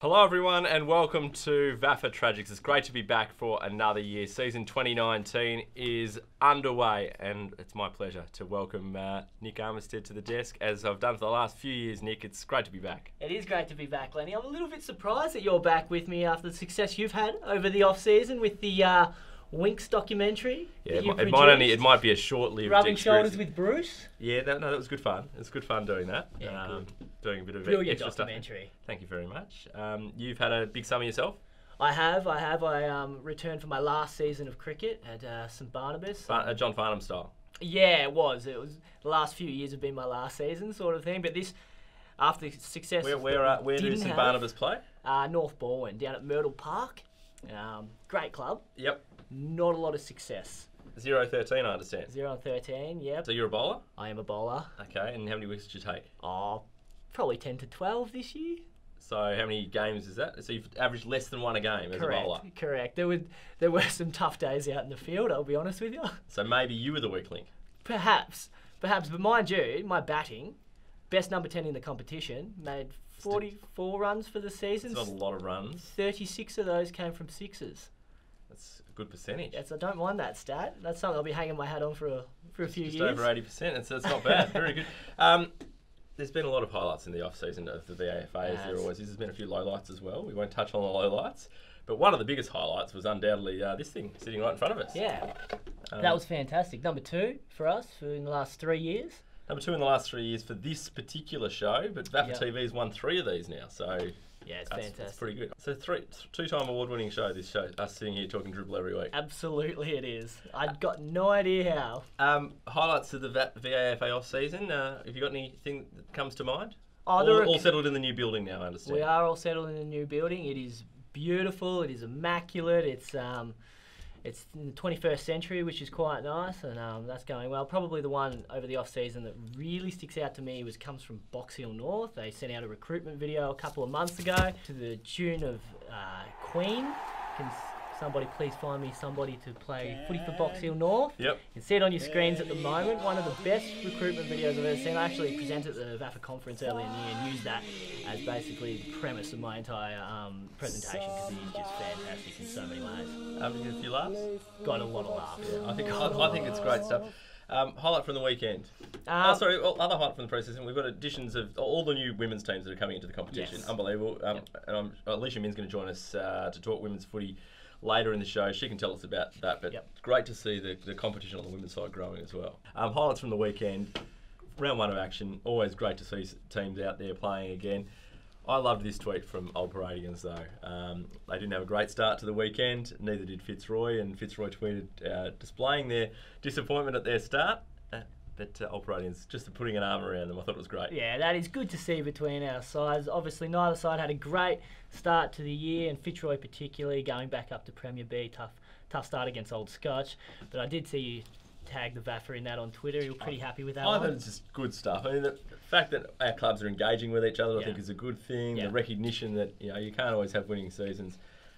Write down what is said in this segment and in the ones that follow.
Hello everyone and welcome to VAFA Tragics. It's great to be back for another year. Season 2019 is underway and it's my pleasure to welcome Nick Armistead to the desk as I've done for the last few years. Nick, it's great to be back. It is great to be back, Lenny. I'm a little bit surprised that you're back with me after the success you've had over the off-season with the Winx documentary. Yeah, it might be a short-lived Rubbing experience. shoulders with Bruce. Yeah, that was good fun. It was good fun doing that. Yeah, good. Doing a bit of Brilliant extra stuff. documentary. Thank you very much. You've had a big summer yourself? I have. I returned for my last season of cricket at St Barnabas. John Farnham style? Yeah, it was. The last few years have been my last season sort of thing. But this, after the success... Where does St Barnabas play? North Balwyn, down at Myrtle Park. Great club. Yep. Not a lot of success. 0-13, I understand. 0-13, yep. So you're a bowler? I am a bowler. Okay, and how many wickets did you take? Oh, probably 10 to 12 this year. So how many games is that? So you've averaged less than one a game as a bowler? Correct. There were some tough days out in the field, I'll be honest with you. So maybe you were the weak link? Perhaps. But mind you, my batting, best number 10 in the competition, made 44 runs for the season. It's not a lot of runs. 36 of those came from sixes. That's a good percentage. Yes, I don't mind that stat. That's something I'll be hanging my hat on for a few years. Just over 80%. That's not bad. Very good. There's been a lot of highlights in the off-season of the VAFA, as there always is. There's been a few lowlights as well. We won't touch on the lowlights. But one of the biggest highlights was undoubtedly this thing sitting right in front of us. Yeah. That was fantastic. Number 2 for us in the last 3 years. Number 2 in the last 3 years for this particular show, but VAFA TV's won 3 of these now, so yeah, it's fantastic. That's pretty good. So two-time award-winning show, this show, us sitting here talking dribble every week. Absolutely it is. I've got no idea how. Highlights of the VAFA off-season, have you got anything that comes to mind? Oh, all settled in the new building now, I understand. We are all settled in the new building. It is beautiful, it is immaculate, it's in the 21st century, which is quite nice, and that's going well. Probably the one over the off-season that really sticks out to me comes from Box Hill North. They sent out a recruitment video a couple of months ago to the tune of Queen. Can somebody please find me somebody to play footy for Box Hill North? Yep. You can see it on your screens at the moment. One of the best recruitment videos I've ever seen. I actually presented at the VAFA conference earlier in the year and used that as basically the premise of my entire presentation because it is just fantastic in so many ways. Did you get a few laughs? Got a lot of laughs. Yeah, I think it's great stuff. Highlight from the weekend. Other highlight from the preseason. We've got additions of all the new women's teams that are coming into the competition. Yes. Unbelievable. And Alicia Min's going to join us to talk women's footy later in the show. She can tell us about that, but it's great to see the competition on the women's side growing as well. Highlights from the weekend. Round 1 of action. Always great to see teams out there playing again. I loved this tweet from Old Paradians though. They didn't have a great start to the weekend, neither did Fitzroy, and Fitzroy tweeted displaying their disappointment at their start. But Old Paradians just putting an arm around them, I thought it was great. Yeah, that is good to see between our sides. Obviously, neither side had a great start to the year, and Fitzroy particularly going back up to Premier B. Tough start against Old Scotch. But I did see you tag the VAFA in that on Twitter. You were pretty happy with that. I thought it's just good stuff. I mean, the fact that our clubs are engaging with each other, I think, is a good thing. The recognition that you can't always have winning seasons.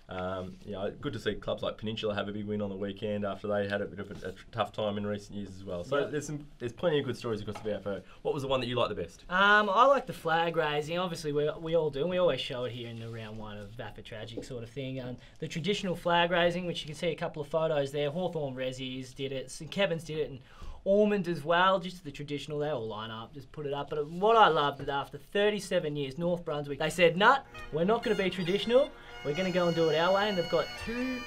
Good to see clubs like Peninsula have a big win on the weekend after they had a bit of a tough time in recent years as well. So there's plenty of good stories across the VFO. What was the one that you liked the best? I like the flag raising. Obviously, we all do, and we always show it here in the round 1 of VAFA Tragic sort of thing. The traditional flag raising, which you can see a couple of photos there. Hawthorn Resi's did it, St Kevin's did it, and Ormond as well, just the traditional, they all line up, just put it up. But what I loved is after 37 years, North Brunswick, they said, "Nut, we're not going to be traditional, we're going to go and do it our way," and they've got 2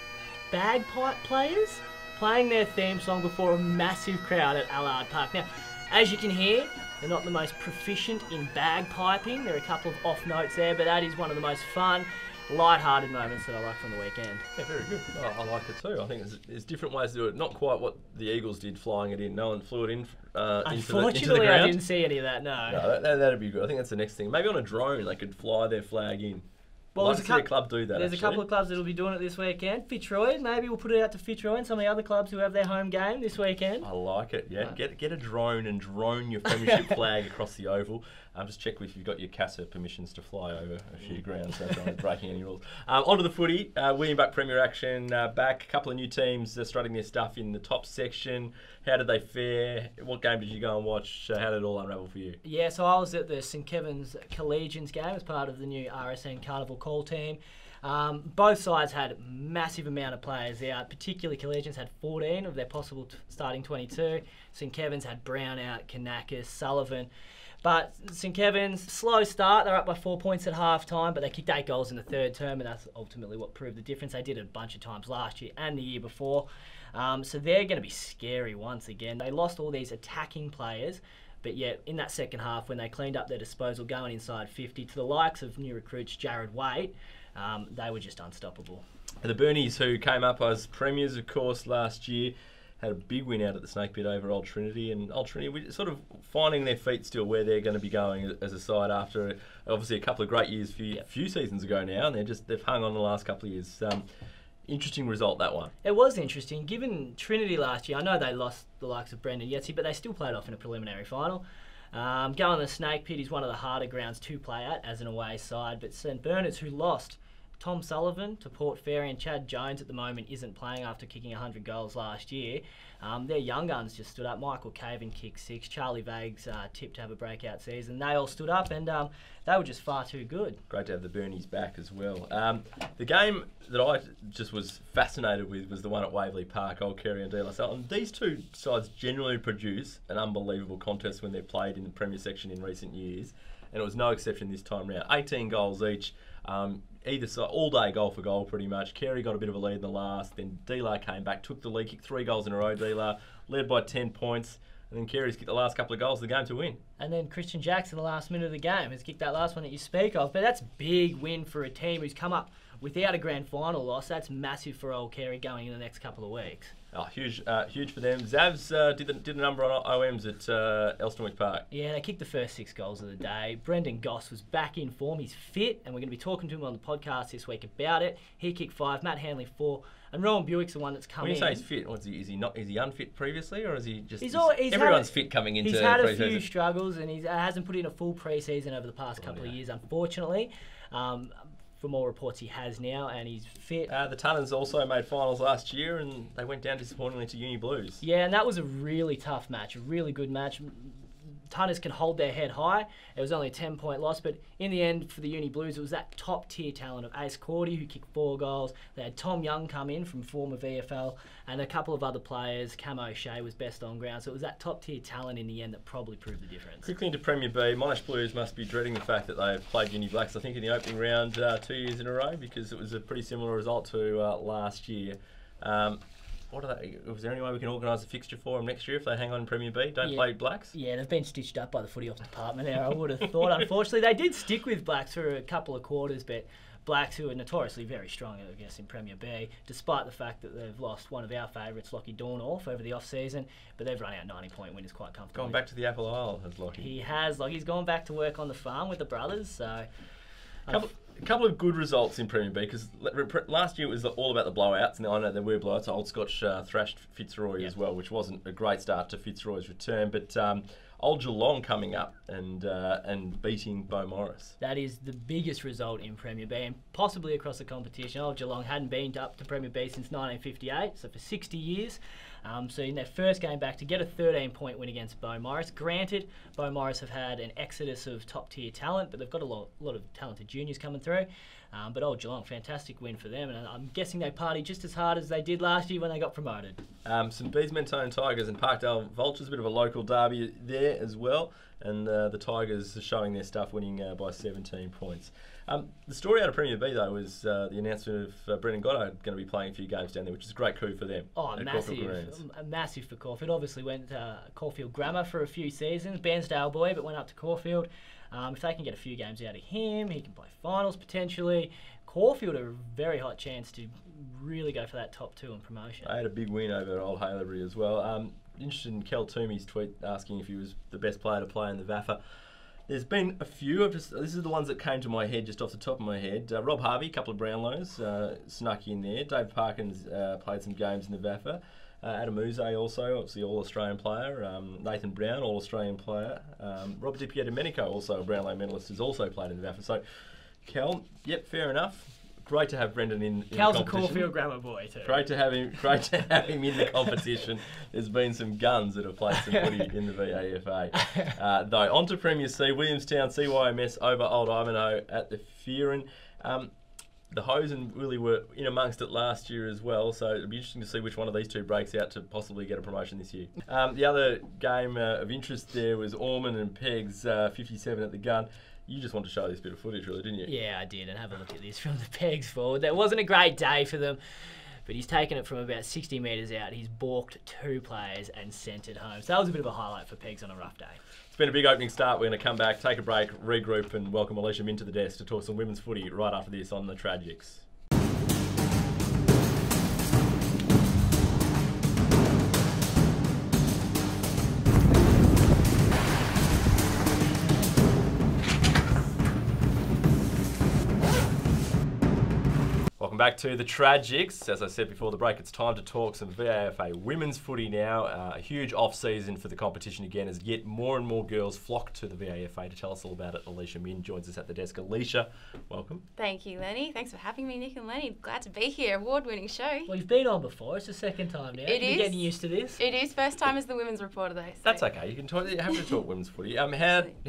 bagpipe players playing their theme song before a massive crowd at Allard Park. Now, as you can hear, they're not the most proficient in bagpiping, there are a couple of off notes there, but that is one of the most fun, light-hearted moments that I like from the weekend. Yeah, very good. I liked it too. I think there's different ways to do it. Not quite what the Eagles did, flying it in. No one flew it in into the ground. Unfortunately, I didn't see any of that, no. That'd be good. I think that's the next thing. Maybe on a drone, they could fly their flag in. Well, there's a club do that. There's a couple of clubs that will be doing it this weekend. Fitzroy, maybe we'll put it out to Fitzroy and some of the other clubs who have their home game this weekend. I like it. Yeah, get a drone and drone your premiership flag across the oval. Just check if you've got your CASA permissions to fly over a few grounds, so not breaking any rules. Onto the footy. William Buck Premier action back. A couple of new teams starting their stuff in the top section. How did they fare? What game did you go and watch? How did it all unravel for you? Yeah, so I was at the St Kevin's Collegians game as part of the new RSN Carnival Call team. Both sides had a massive amount of players out, particularly Collegians had 14 of their possible starting 22. St Kevin's had Brown out, Kanakis, Sullivan. But St Kevin's, slow start, they're up by 4 points at half time, but they kicked 8 goals in the third term, and that's ultimately what proved the difference. They did it a bunch of times last year and the year before. So they're going to be scary once again. They lost all these attacking players, but yet in that second half, when they cleaned up their disposal going inside 50 to the likes of new recruits Jared Waite, they were just unstoppable. The Burnies, who came up as premiers, of course, last year, had a big win out at the Snake Pit over Old Trinity, and Old Trinity sort of finding their feet still where they're going to be going as a side after obviously a couple of great years a few seasons ago now, and they've hung on the last couple of years. Interesting result, that one. It was interesting. Given Trinity last year, I know they lost the likes of Brendan Yetzi, but they still played off in a preliminary final. Going to the Snake Pit is one of the harder grounds to play at as an away side, but St Bernard's, who lost Tom Sullivan to Port Fairy and Chad Jones at the moment isn't playing after kicking 100 goals last year. Their young guns just stood up. Michael Caven kicked 6. Charlie Vague's tipped to have a breakout season. They all stood up and they were just far too good. Great to have the Burnies back as well. The game that I just was fascinated with was the one at Waverley Park, Old Kerry and De La Salle. And these two sides generally produce an unbelievable contest when they're played in the Premier section in recent years. And it was no exception this time round. 18 goals each. Either side, all day goal for goal pretty much. Kerry got a bit of a lead in the last, then De-La came back, took the lead, kicked 3 goals in a row. De-La led by 10 points, and then Kerry's kicked the last couple of goals of the game to win. And then Christian Jackson, the last minute of the game, has kicked that last one that you speak of. But that's a big win for a team who's come up without a grand final loss. That's massive for Old Kerry going in the next couple of weeks. Oh, huge for them. Zavs did a number on OMs at Elstonwick Park. Yeah, they kicked the first 6 goals of the day. Brendan Goss was back in form. He's fit, and we're going to be talking to him on the podcast this week about it. He kicked 5, Matt Hanley 4, and Rowan Buick's the one that's come in. When you say he's fit, is he unfit previously, or is he just... everyone's fit coming into... He's had a few struggles, and he hasn't put in a full pre-season over the past couple of years, unfortunately. From all reports, he has now, and he's fit. The Tunners also made finals last year, and they went down disappointingly to Uni Blues. Yeah, and that was a really tough match, a really good match. Tunners can hold their head high. It was only a 10-point loss, but in the end, for the Uni Blues, it was that top-tier talent of Ace Cordy, who kicked 4 goals. They had Tom Young come in from former VFL, and a couple of other players. Cam O'Shea was best on ground, so it was that top-tier talent in the end that probably proved the difference. Quickly into Premier B, Monash Blues must be dreading the fact that they've played Uni Blacks, I think, in the opening round 2 years in a row, because it was a pretty similar result to last year. Was there any way we can organise a fixture for them next year if they hang on in Premier B? Don't play Blacks? Yeah, they've been stitched up by the footy ops department there, I would have thought. Unfortunately, they did stick with Blacks for a couple of quarters, but Blacks, who are notoriously very strong, I guess, in Premier B, despite the fact that they've lost one of our favourites, Lockie Dornorth, over the off-season, but they've run out 90-point winners quite comfortably. Gone back to the Apple Isle, has Lockie. He has. Lockie's gone back to work on the farm with the brothers, so... A couple of good results in Premier B, because last year it was all about the blowouts, and I know there were blowouts. Old Scotch thrashed Fitzroy as well, which wasn't a great start to Fitzroy's return, but Old Geelong coming up and beating Beaumaris. That is the biggest result in Premier B, and possibly across the competition. Old Geelong hadn't been up to Premier B since 1958, so for 60 years. So in their first game back, to get a 13-point win against Beaumaris. Granted, Beaumaris have had an exodus of top-tier talent, but they've got a lot of talented juniors coming through. But Old Geelong, fantastic win for them, and I'm guessing they partied just as hard as they did last year when they got promoted. St Bees, Mentone Tigers and Parkdale Vultures, a bit of a local derby there as well, and the Tigers are showing their stuff, winning by 17 points. The story out of Premier B, though, was the announcement of Brendan Goddard going to be playing a few games down there, which is a great coup for them. Oh, massive for Caulfield. Obviously went to Caulfield Grammar for a few seasons, Bairnsdale boy, but went up to Caulfield. If they can get a few games out of him, he can play finals potentially. Caulfield are a very hot chance to really go for that top 2 in promotion. I had a big win over Old Haileybury as well. Interested in Kel Toomey's tweet asking if he was the best player to play in the VAFA. There's been a few. This is the ones that came to my head just off the top of my head. Rob Harvey, a couple of Brownlows, snuck in there. Dave Parkins played some games in the VAFA. Adam Uze also, obviously All-Australian player. Nathan Brown, All-Australian player. Robert Di Domenico, also a Brownlow medalist, has also played in the VAFA. So, Cal, yep, fair enough. Great to have Brendan in Cal's the competition. a Caulfield grammar boy too. Great to have him in the competition. There's been some guns that have played some footy in the VAFA. Though, on to Premier C, Williamstown CYMS over Old Ivanhoe at the Fearon. The Hosen really were in amongst it last year as well, so it'll be interesting to see which one of these two breaks out to possibly get a promotion this year. The other game of interest there was Ormond and Pegs, 57 at the gun. You just want to show this bit of footage, really, didn't you? Yeah, I did, and have a look at this from the Pegs forward. That wasn't a great day for them, but he's taken it from about 60 metres out. He's balked 2 players and sent it home. So that was a bit of a highlight for Pegs on a rough day. It's been a big opening start. We're going to come back, take a break, regroup, and welcome Alicia into the desk to talk some women's footy right after this on the Tragics. Back to the Tragics. As I said before the break, it's time to talk some VAFA women's footy now. A huge off-season for the competition again as yet more and more girls flock to the VAFA. To tell us all about it, Alicia Min joins us at the desk. Alicia, welcome. Thank you, Lenny. Thanks for having me, Nick and Lenny. Glad to be here. Award-winning show. Well, you've been on before. It's the second time now. You're getting used to this. It is. First time as the women's reporter, though. So. That's okay. You can talk. You have to talk women's footy. How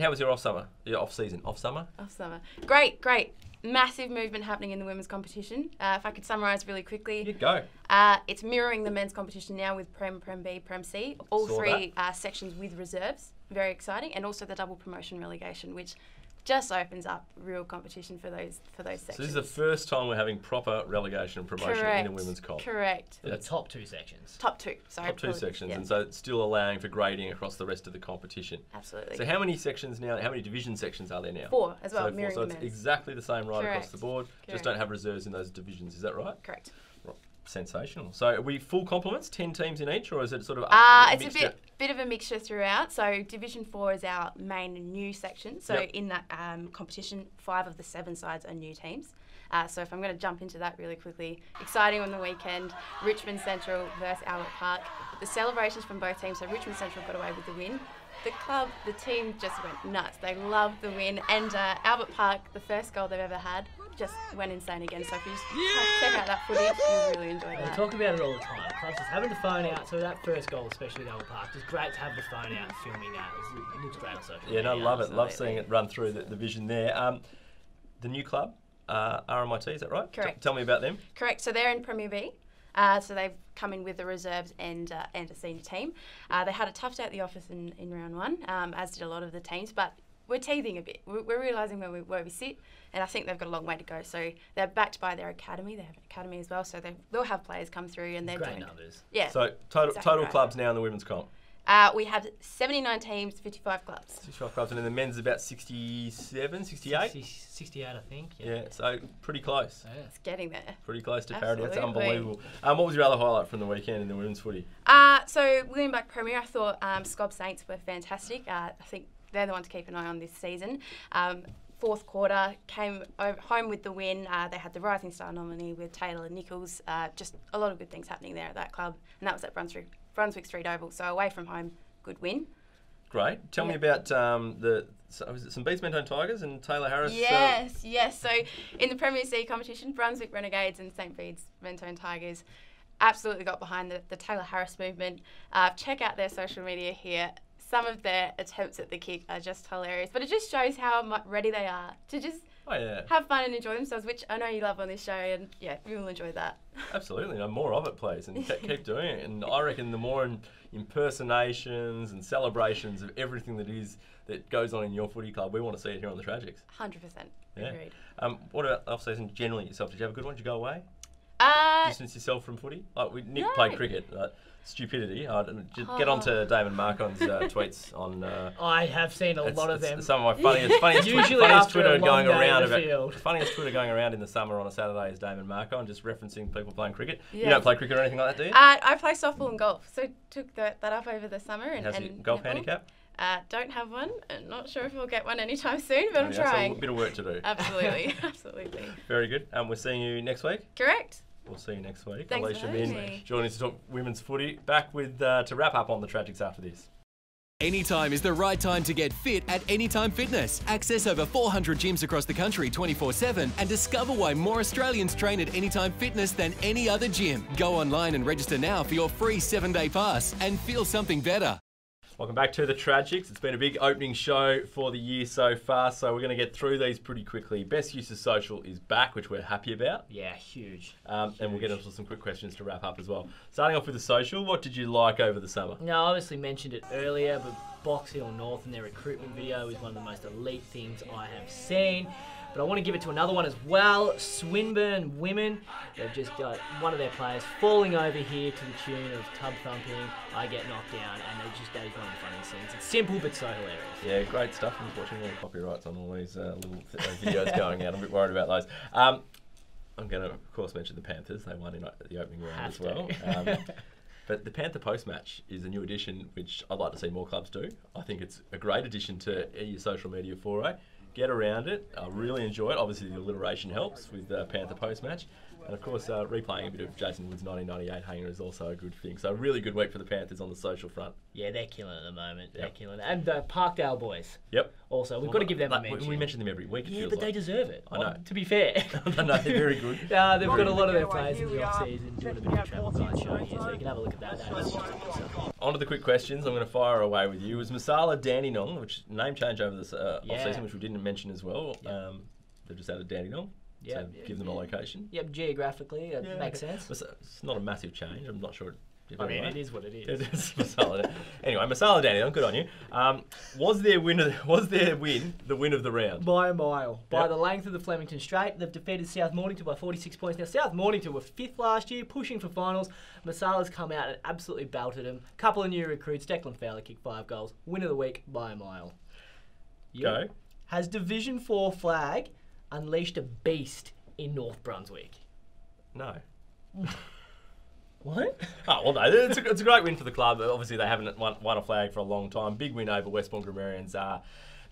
was your off-summer? Your off-season? Off-summer? Off-summer. Great. Massive movement happening in the women's competition. If I could summarise really quickly. You go. It's mirroring the men's competition now with Prem B, Prem C. All three sections with reserves. Very exciting. And also the double promotion relegation, which just opens up real competition for those sections. So this is the first time we're having proper relegation and promotion in a women's comp. Correct. The top 2 sections. Top 2, sorry. Top 2 sections, yeah. and so it's still allowing for grading across the rest of the competition. Absolutely. So how many sections now, how many division sections are there now? 4 as well, mirroring so it's exactly the same across the board, just don't have reserves in those divisions, is that right? Correct. Right. Sensational. So are we full complements, 10 teams in each, or is it sort of it's a bit of a mixture throughout. So Division 4 is our main new section. So in that competition, 5 of the 7 sides are new teams. So if I'm going to jump into that really quickly, exciting on the weekend, Richmond Central versus Albert Park. The celebrations from both teams, so Richmond Central got away with the win. The team just went nuts. They loved the win. And Albert Park, the first goal they've ever had, just went insane again. So if you just check out that footage, you'll really enjoy that. We talk about it all the time. Clubs just having the phone out. So that first goal, especially at Albert Park, it's great to have the phone out filming that. It looks great on social media. Yeah, no, love it. Love seeing it run through the vision there. The new club, RMIT, is that right? Correct. Tell me about them. Correct. So they're in Premier B. So they've come in with the reserves and a senior team. They had a tough day at the office in round 1, as did a lot of the teams, but we're teething a bit. We're realising where we sit, and I think they've got a long way to go. So they're backed by their academy. They have an academy as well, so they'll have players come through, and they're great numbers. Yeah. So total clubs now in the women's comp. We have 79 teams, 55 clubs. 55 clubs, and then the men's is about 67, 68? 68, I think. Yeah, so pretty close. Yeah. It's getting there. Pretty close to parity. That's Absolutely. unbelievable. What was your other highlight from the weekend in the women's footy? So William Black Premier, I thought Scob Saints were fantastic. I think they're the one to keep an eye on this season. Fourth quarter, came home with the win. They had the Rising Star nominee with Taylor and Nichols. Just a lot of good things happening there at that club. And that was at Brunswick Street Oval. So away from home, good win. Great. Tell me about was it some Beats Mentone Tigers and Taylor Harris? Yes. So in the Premier C competition, Brunswick Renegades and St. Bede's Mentone Tigers absolutely got behind the Taylor Harris movement. Check out their social media here. Some of their attempts at the kick are just hilarious, but it just shows how ready they are to just have fun and enjoy themselves, which I know you love on this show, and we will enjoy that. Absolutely, no, more of it, please, and keep doing it. And I reckon the more impersonations and celebrations of everything that goes on in your footy club, we want to see it here on the Tragics. 100%. Agreed. What about off-season generally yourself? Did you have a good one? Did you go away? Distance yourself from footy? Nick played cricket. Stupidity. Just get on to Damon Marcon's tweets on... I have seen a lot of them. Some of my funniest Twitter going around. Funniest Twitter going around in the summer on a Saturday is Damon Marcon, just referencing people playing cricket. Yeah. You don't play cricket or anything like that, do you? I play softball and golf, so took that up over the summer. How's your golf handicap? Don't have one. I'm not sure if we'll get one anytime soon, but I'm trying. So a bit of work to do. Absolutely. Very good. We're seeing you next week? Correct. We'll see you next week. Thanks Alicia for having Min me. joining us to talk women's footy. Back with to wrap up on the Tragics after this. Anytime is the right time to get fit at Anytime Fitness. Access over 400 gyms across the country 24/7 and discover why more Australians train at Anytime Fitness than any other gym. Go online and register now for your free 7-day pass and feel something better. Welcome back to the Tragics. It's been a big opening show for the year so far, so we're going to get through these pretty quickly. Best use of social is back, which we're happy about. Yeah, huge. And we'll get into some quick questions to wrap up as well. Starting off with the social, what did you like over the summer? Now, I obviously mentioned it earlier, but Box Hill North and their recruitment video is one of the most elite things I have seen. But I want to give it to another one as well. Swinburne women. They've just got one of their players falling over here to the tune of tub thumping. I get knocked down, and that is one of the funniest scenes. It's simple but so hilarious. Yeah, great stuff. I'm just watching all the copyrights on all these little videos going out. I'm a bit worried about those. I'm going to, of course, mention the Panthers. They won in the opening round as well. But the Panther post-match is a new addition, which I'd like to see more clubs do. I think it's a great addition to your social media foray. Get around it. I really enjoy it. Obviously, the alliteration helps with Panther post-match. And, of course, replaying a bit of Jason Wood's 1998 hanger is also a good thing. So, a really good week for the Panthers on the social front. Yeah, they're killing it at the moment. They're killing it. And the Parkdale boys. Yep. Also, we've got to give them a mention. We mention them every week. Yeah, but they deserve it. I know. To be fair. I know, they're very good. They've got a lot of their players in the off-season doing a bit of travel guide show here, so you can have a look at that. On to the quick questions. I'm going to fire away with you. Was Masala Dandenong, which name change over this off-season, which we didn't mention as well. Yep. They've just added Dandenong. So give them a location. Yep, geographically, it makes sense. It's not a massive change. I'm not sure. It is what it is. It is Masala. Anyway, Masala Dandenong, good on you. Was their win the win of the round? By a mile. By the length of the Flemington Straight, they've defeated South Mornington by 46 points. Now, South Mornington were 5th last year, pushing for finals. Masala's come out and absolutely belted them. Couple of new recruits. Declan Fowler kicked 5 goals. Win of the week by a mile. Go. Has Division 4 flag unleashed a beast in North Brunswick? No. What? Oh, well, no, it's a great win for the club. Obviously, they haven't won a flag for a long time. Big win over Westbourne Grammarians.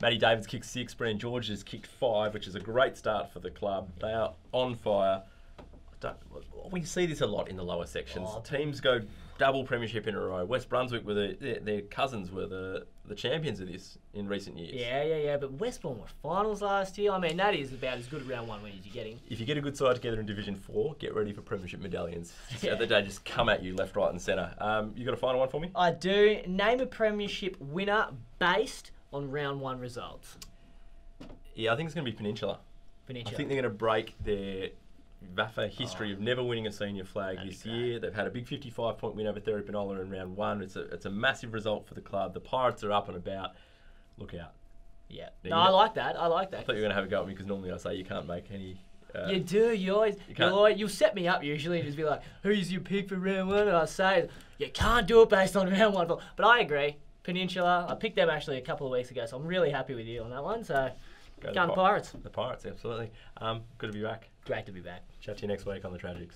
Matty Davids kicked 6, Brennan George has kicked 5, which is a great start for the club. They are on fire. We see this a lot in the lower sections. Teams go double premiership in a row. West Brunswick their cousins were the champions of this in recent years. Yeah. But Westbourne were finals last year. I mean, that is about as good a round one win as you're getting. If you get a good side together in Division 4, get ready for premiership medallions. They just come at you left, right and centre. You got a final one for me? I do. Name a premiership winner based on round 1 results. Yeah, I think it's going to be Peninsula. I think they're going to break their VAFA history of never winning a senior flag this year. They've had a big 55-point win over Therry Penola in round 1. It's a massive result for the club. The Pirates are up and about. Look out. Yeah. No, I like that. I thought you were going to have a go at me because normally I say you can't make any... you do. You'll set me up usually and just be like, who's your pick for round 1? And I say, you can't do it based on round 1. But I agree. Peninsula. I picked them actually a couple of weeks ago, so I'm really happy with you on that one. So... Go the Pirates. The Pirates, absolutely. Good to be back. Great to be back. Chat to you next week on the Tragics.